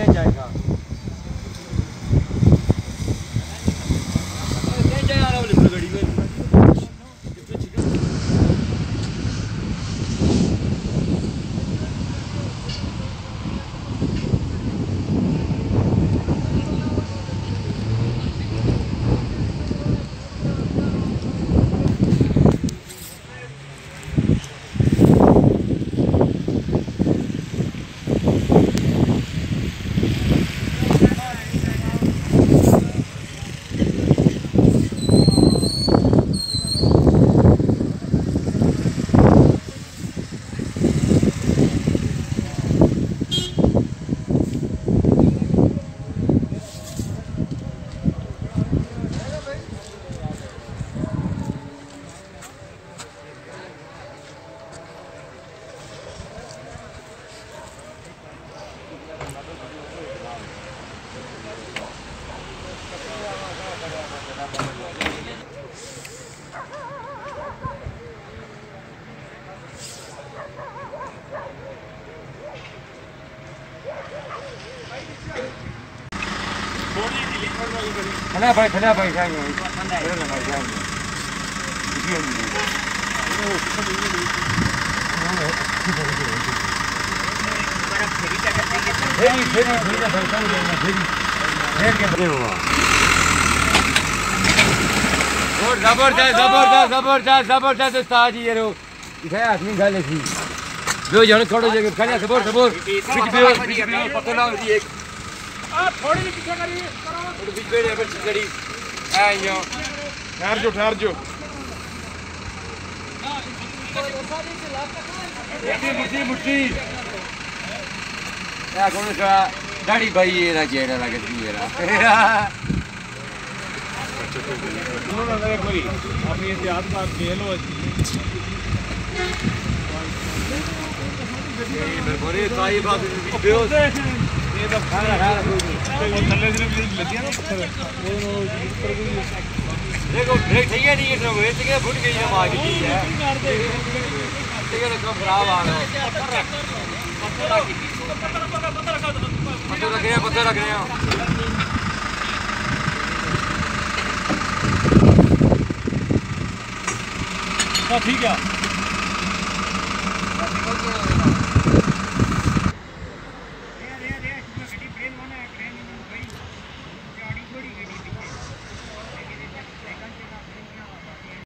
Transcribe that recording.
जाएगा गड़ी में खड़ा भाई जाएंगे जबरदस्त उस्ताद जी ये आदमी गल थी जो जन खड़ो जगह खड़ा सबर पता ना एक थोड़ी सी पीछे करिए करो बीच में लेबर खड़ी है यो ठहर जो मुट्ठी या कौन सा दाढ़ी भाई ये ना जेड़ा लगे मेरा उन्होंने कोई अपनी इतिहास का खेल हो ये बड़े ताई बात बेहोश ये तो खाना वो थल्ले से लग गया ना पत्थर देखो ब्रेक सही है नहीं है वो इसके फुट गई है मार की है ठीक है तो खराब आ रहा है पत्थर रख रहे हैं हां ठीक है